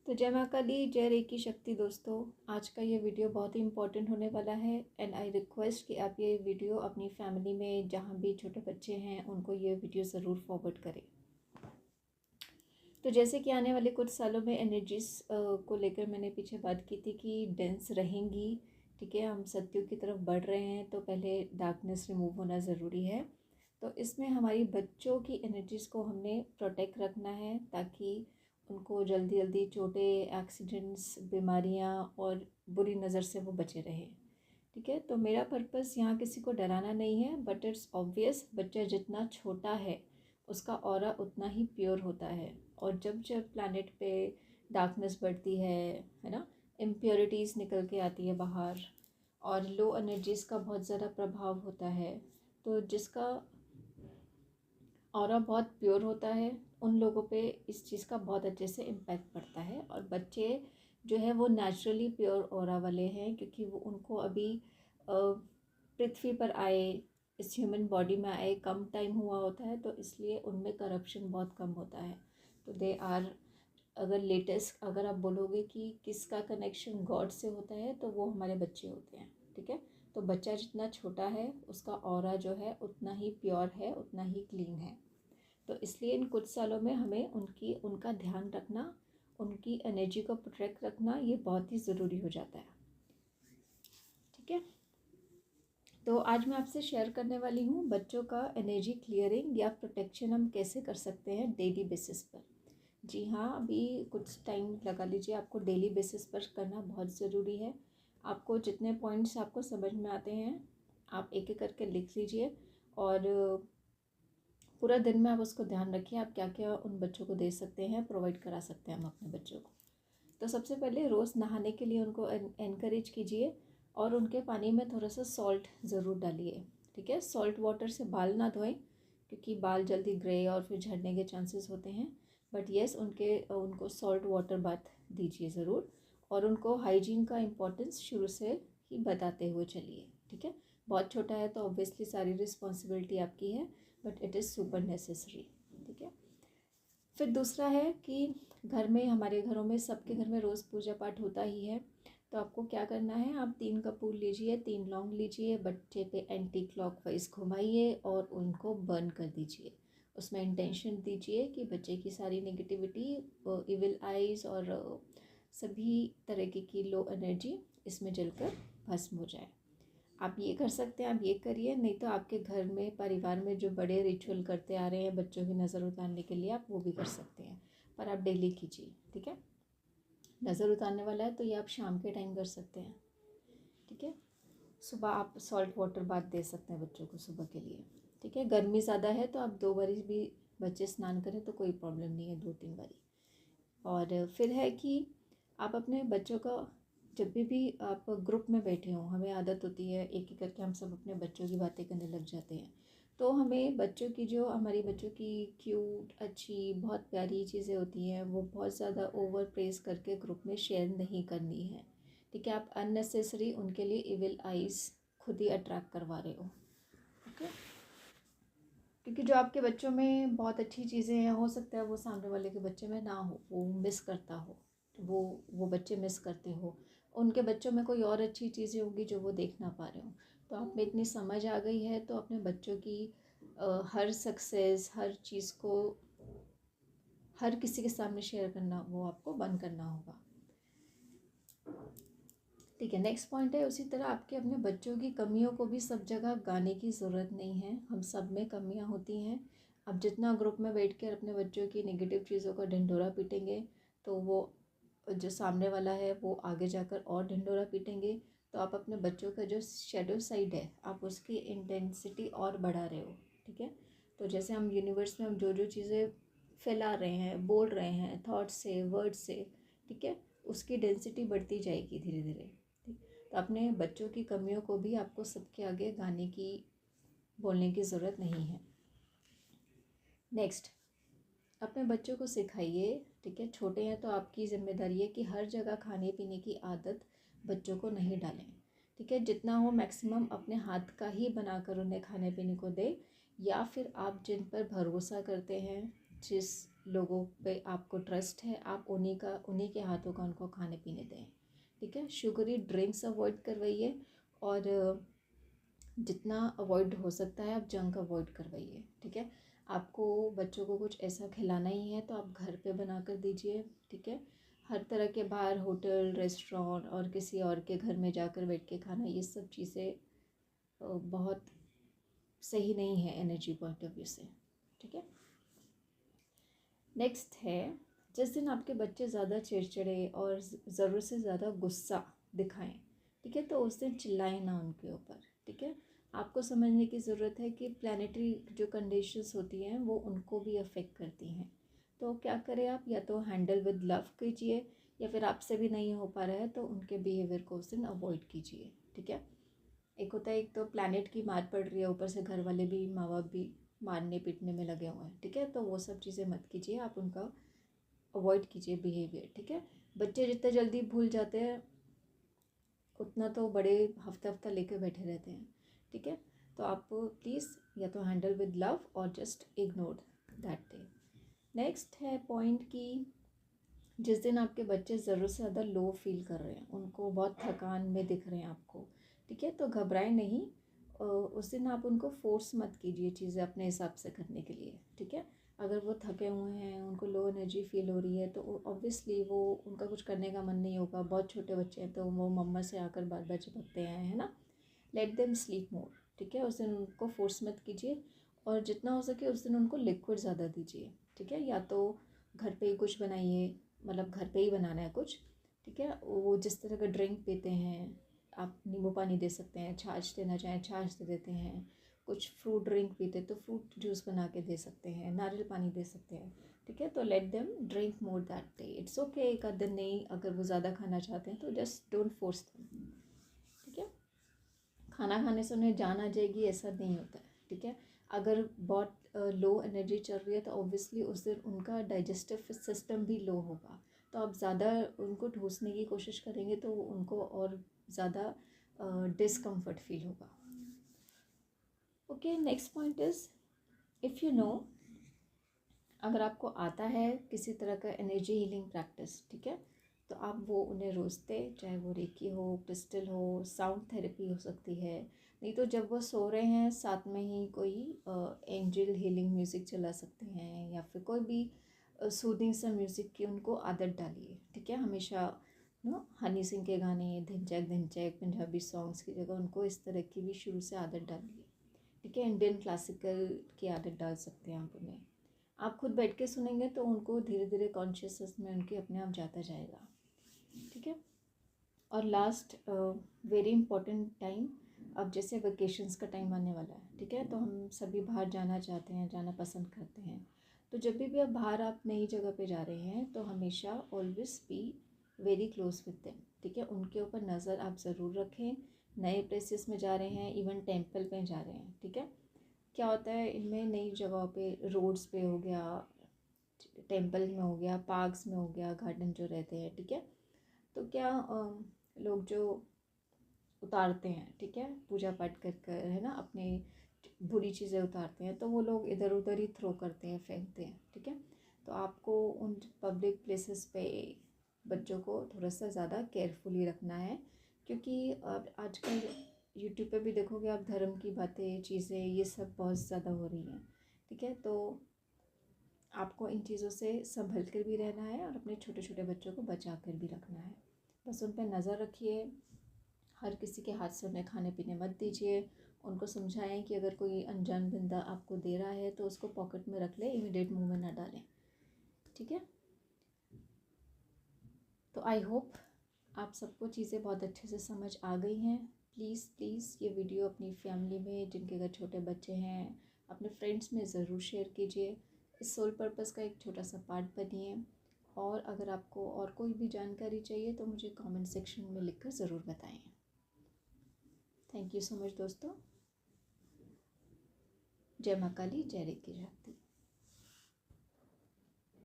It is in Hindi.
तो जय माँ काली, जय रेकी शक्ति। दोस्तों, आज का ये वीडियो बहुत ही इम्पोर्टेंट होने वाला है एंड आई रिक्वेस्ट कि आप ये वीडियो अपनी फैमिली में जहाँ भी छोटे बच्चे हैं उनको ये वीडियो ज़रूर फॉरवर्ड करें। तो जैसे कि आने वाले कुछ सालों में एनर्जीज को लेकर मैंने पीछे बात की थी कि डेंस रहेंगी। ठीक है, हम सत्युग की तरफ बढ़ रहे हैं तो पहले डार्कनेस रिमूव होना ज़रूरी है। तो इसमें हमारी बच्चों की एनर्जीज़ को हमने प्रोटेक्ट रखना है ताकि उनको जल्दी जल्दी चोटें, एक्सीडेंट्स, बीमारियां और बुरी नज़र से वो बचे रहें। ठीक है, तो मेरा पर्पस यहाँ किसी को डराना नहीं है, बट इट्स ऑब्वियस बच्चा जितना छोटा है उसका ऑरा उतना ही प्योर होता है। और जब जब प्लैनेट पे डार्कनेस बढ़ती है ना, इम्प्योरिटीज़ निकल के आती है बाहर और लो एनर्जीज़ का बहुत ज़्यादा प्रभाव होता है, तो जिसका ऑरा बहुत प्योर होता है उन लोगों पे इस चीज़ का बहुत अच्छे से इम्पैक्ट पड़ता है। और बच्चे जो है वो नेचुरली प्योर ऑरा वाले हैं क्योंकि वो उनको अभी पृथ्वी पर आए, इस ह्यूमन बॉडी में आए कम टाइम हुआ होता है, तो इसलिए उनमें करप्शन बहुत कम होता है। तो दे आर, अगर लेटेस्ट अगर आप बोलोगे कि किसका कनेक्शन गॉड से होता है तो वो हमारे बच्चे होते हैं। ठीक है, तो बच्चा जितना छोटा है उसका ऑरा जो है उतना ही प्योर है, उतना ही क्लीन है। तो इसलिए इन कुछ सालों में हमें उनका ध्यान रखना, उनकी एनर्जी को प्रोटेक्ट रखना, ये बहुत ही ज़रूरी हो जाता है। ठीक है, तो आज मैं आपसे शेयर करने वाली हूँ बच्चों का एनर्जी क्लियरिंग या प्रोटेक्शन हम कैसे कर सकते हैं डेली बेसिस पर। जी हाँ, अभी कुछ टाइम लगा लीजिए, आपको डेली बेसिस पर करना बहुत ज़रूरी है। आपको जितने पॉइंट्स आपको समझ में आते हैं आप एक एक करके लिख लीजिए और पूरा दिन में आप उसको ध्यान रखिए आप क्या क्या उन बच्चों को दे सकते हैं, प्रोवाइड करा सकते हैं हम अपने बच्चों को। तो सबसे पहले रोज़ नहाने के लिए उनको एनकरेज कीजिए और उनके पानी में थोड़ा सा सॉल्ट ज़रूर डालिए। ठीक है, सॉल्ट वाटर से बाल ना धोएं क्योंकि बाल जल्दी ग्रे और फिर झड़ने के चांसेस होते हैं। बट येस, उनको सॉल्ट वाटर बाथ दीजिए ज़रूर और उनको हाइजीन का इम्पोर्टेंस शुरू से ही बताते हुए चलिए। ठीक है, बहुत छोटा है तो ऑब्वियसली सारी रिस्पॉन्सिबिलिटी आपकी है, but it is super necessary. ठीक है, फिर दूसरा है कि घर में, हमारे घरों में, सबके घर में रोज़ पूजा पाठ होता ही है। तो आपको क्या करना है, आप 3 कपूर लीजिए, 3 लौंग लीजिए, बच्चे पे एंटी क्लॉकवाइज घुमाइए और उनको बर्न कर दीजिए। उसमें इंटेंशन दीजिए कि बच्चे की सारी नेगेटिविटी, इविल आइज़ और सभी तरीके की लो एनर्जी इसमें जलकर भस्म हो जाए। आप ये कर सकते हैं, आप ये करिए, नहीं तो आपके घर में, परिवार में जो बड़े रिचुअल करते आ रहे हैं बच्चों की नज़र उतारने के लिए, आप वो भी कर सकते हैं, पर आप डेली कीजिए। ठीक है, नज़र उतारने वाला है तो ये आप शाम के टाइम कर सकते हैं। ठीक है, सुबह आप सॉल्ट वाटर बाथ दे सकते हैं बच्चों को सुबह के लिए। ठीक है, गर्मी ज़्यादा है तो आप 2 बारी भी बच्चे स्नान करें तो कोई प्रॉब्लम नहीं है, 2-3 बारी। और फिर है कि आप अपने बच्चों का, जब भी आप ग्रुप में बैठे हों, हमें आदत होती है एक एक करके हम सब अपने बच्चों की बातें करने लग जाते हैं। तो हमें बच्चों की, जो हमारी बच्चों की क्यूट, अच्छी, बहुत प्यारी चीज़ें होती हैं वो बहुत ज़्यादा ओवर प्रेस करके ग्रुप में शेयर नहीं करनी है। ठीक है, आप अननेसेसरी उनके लिए इविल आइज़ खुद ही अट्रैक्ट करवा रहे हो। ओके, क्योंकि जो आपके बच्चों में बहुत अच्छी चीज़ें हैं, हो सकता है वो सामने वाले के बच्चे में ना हो, वो मिस करता हो, वो बच्चे मिस करते हो, उनके बच्चों में कोई और अच्छी चीज़ें होंगी जो वो देख ना पा रहे हो। तो आप में इतनी समझ आ गई है तो अपने बच्चों की हर सक्सेस, हर चीज़ को हर किसी के सामने शेयर करना वो आपको बंद करना होगा। ठीक है, नेक्स्ट पॉइंट है, उसी तरह आपके अपने बच्चों की कमियों को भी सब जगह गाने की ज़रूरत नहीं है। हम सब में कमियां होती हैं। अब जितना ग्रुप में बैठ कर अपने बच्चों की नेगेटिव चीज़ों का ढिंढोरा पीटेंगे तो वो जो सामने वाला है वो आगे जाकर और ढिंढोरा पीटेंगे। तो आप अपने बच्चों का जो शेडो साइड है आप उसकी इंटेंसिटी और बढ़ा रहे हो। ठीक है, तो जैसे हम यूनिवर्स में हम जो जो चीज़ें फैला रहे हैं, बोल रहे हैं, थॉट से, वर्ड से, ठीक है, उसकी डेंसिटी बढ़ती जाएगी धीरे धीरे। तो अपने बच्चों की कमियों को भी आपको सबके आगे गाने की, बोलने की ज़रूरत नहीं है। नेक्स्ट, अपने बच्चों को सिखाइए। ठीक है, छोटे हैं तो आपकी ज़िम्मेदारी है कि हर जगह खाने पीने की आदत बच्चों को नहीं डालें। ठीक है, जितना हो मैक्सिमम अपने हाथ का ही बनाकर उन्हें खाने पीने को दें, या फिर आप जिन पर भरोसा करते हैं, जिस लोगों पे आपको ट्रस्ट है, आप उन्हीं के हाथों का उनको खाने पीने दें, ठीक है। शुगरी ड्रिंक्स अवॉइड करवाइए और जितना अवॉइड हो सकता है आप जंक अवॉइड करवाइए, ठीक है। आपको बच्चों को कुछ ऐसा खिलाना ही है तो आप घर पे बना कर दीजिए, ठीक है। हर तरह के बाहर होटल रेस्टोरेंट और किसी और के घर में जाकर बैठ के खाना, ये सब चीज़ें बहुत सही नहीं है एनर्जी पॉइंट ऑफ व्यू से, ठीक है। नेक्स्ट है, जिस दिन आपके बच्चे ज़्यादा चिड़चिड़े और ज़रूरत से ज़्यादा गुस्सा दिखाएं, ठीक है, तो उस दिन चिल्लाएं ना उनके ऊपर, ठीक है। आपको समझने की ज़रूरत है कि प्लानिटरी जो कंडीशंस होती हैं वो उनको भी अफेक्ट करती हैं। तो क्या करें आप, या तो हैंडल विद लव कीजिए, या फिर आपसे भी नहीं हो पा रहा है तो उनके बिहेवियर को उस दिन अवॉइड कीजिए, ठीक है। एक होता है, एक तो प्लानट की मार पड़ रही है, ऊपर से घर वाले भी, माँ बाप भी मारने पीटने में लगे हुए हैं, ठीक है। तो वो सब चीज़ें मत कीजिए, आप उनका अवॉइड कीजिए बिहेवियर, ठीक है। बच्चे जितने जल्दी भूल जाते हैं उतना तो बड़े हफ्ता हफ्ता लेके बैठे रहते हैं, ठीक है। तो आप प्लीज़ या तो हैंडल विद लव और just ignore that day. Next है पॉइंट कि जिस दिन आपके बच्चे ज़रूरत से ज़्यादा लो फील कर रहे हैं, उनको बहुत थकान में दिख रहे हैं आपको, ठीक है, तो घबराएं नहीं। उस दिन आप उनको फोर्स मत कीजिए चीज़ें अपने हिसाब से करने के लिए, ठीक है। अगर वो थके हुए हैं, उनको लो एनर्जी फील हो रही है, तो ऑब्वियसली वो उनका कुछ करने का मन नहीं होगा। बहुत छोटे बच्चे हैं तो वो मम्मा से आकर बार बार चिपकते हैं, है ना। लेट देम स्लीप मोर, ठीक है। उस दिन उनको फोर्स मत कीजिए और जितना हो सके उस दिन उनको लिक्विड ज़्यादा दीजिए, ठीक है। या तो घर पे ही कुछ बनाइए, मतलब घर पे ही बनाना है कुछ, ठीक है। वो जिस तरह का ड्रिंक पीते हैं, आप नींबू पानी दे सकते हैं, छाछ देना चाहें छाछ दे देते हैं, कुछ फ्रूट ड्रिंक पीते तो फ्रूट जूस बना के दे सकते हैं, नारियल पानी दे सकते हैं, ठीक है। तो let them drink more that day, it's okay. एक आध दिन नहीं, अगर वो ज़्यादा खाना चाहते हैं तो जस्ट डोंट फोर्स देम, ठीक है। खाना खाने से उन्हें जान आ जाएगी ऐसा नहीं होता है, ठीक है। अगर बहुत लो एनर्जी चल रही है तो ऑब्वियसली उस दिन उनका डाइजेस्टिव सिस्टम भी लो होगा, तो आप ज़्यादा उनको ठूसने की कोशिश करेंगे तो उनको और ज़्यादा डिस्कम्फर्ट फील होगा। Okay, next point is, if you know, अगर आपको आता है किसी तरह का एनर्जी हीलिंग प्रैक्टिस, ठीक है, तो आप वो उन्हें रोज़ दें, चाहे वो रेकी हो, क्रिस्टल हो, साउंड थेरेपी हो सकती है। नहीं तो जब वो सो रहे हैं साथ में ही कोई एंजल हीलिंग म्यूज़िक चला सकते हैं, या फिर कोई भी सूदिंग सा म्यूज़िक की उनको आदत डालिए, ठीक है। हमेशा हनी सिंह के गाने, धिनचैक धिनचैक पंजाबी सॉन्ग्स की जगह उनको इस तरह की भी शुरू से आदत डालिए, ठीक है। इंडियन क्लासिकल की आदत डाल सकते हैं आप उन्हें। आप खुद बैठ के सुनेंगे तो उनको धीरे धीरे कॉन्शियसनेस में उनके अपने आप जाता जाएगा, ठीक है। और लास्ट वेरी इंपॉर्टेंट टाइम, अब जैसे वेकेशंस का टाइम आने वाला है, ठीक है, तो हम सभी बाहर जाना चाहते हैं, जाना पसंद करते हैं। तो जब भी आप बाहर आप नई जगह पे जा रहे हैं तो हमेशा always be very close with them, ठीक है। उनके ऊपर नज़र आप ज़रूर रखें। नए प्लेसेस में जा रहे हैं, इवन टेम्पल पे जा रहे हैं, ठीक है। क्या होता है इनमें, नई जगहों पे, रोड्स पे हो गया, टेम्पल में हो गया, पार्क्स में हो गया, गार्डन जो रहते हैं, ठीक है, तो क्या लोग जो उतारते हैं, ठीक है, पूजा पाठ कर कर, है ना, अपने बुरी चीज़ें उतारते हैं तो वो लोग इधर उधर ही थ्रो करते हैं, फेंकते हैं, ठीक है। तो आपको उन पब्लिक प्लेसेस पे बच्चों को थोड़ा सा ज़्यादा केयरफुली रखना है, क्योंकि अब आजकल यूट्यूब पे भी देखोगे आप, धर्म की बातें, चीज़ें, ये सब बहुत ज़्यादा हो रही हैं, ठीक है। तो आपको इन चीज़ों से संभल कर भी रहना है और अपने छोटे छोटे बच्चों को बचा कर भी रखना है। बस उन पर नज़र रखिए, हर किसी के हाथ से उन्हें खाने पीने मत दीजिए। उनको समझाएं कि अगर कोई अनजान बंदा आपको दे रहा है तो उसको पॉकेट में रख ले, इमीडिएट मुंह में ना डालें, ठीक है। तो आई होप आप सबको चीज़ें बहुत अच्छे से समझ आ गई हैं। प्लीज़ प्लीज़ ये वीडियो अपनी फैमिली में, जिनके घर छोटे बच्चे हैं, अपने फ्रेंड्स में ज़रूर शेयर कीजिए। इस सोल पर्पस का एक छोटा सा पार्ट बनिए। और अगर आपको और कोई भी जानकारी चाहिए तो मुझे कमेंट सेक्शन में लिखकर ज़रूर बताएं। थैंक यू सो मच दोस्तों। जय माँ काली, जय रेकी शक्ति।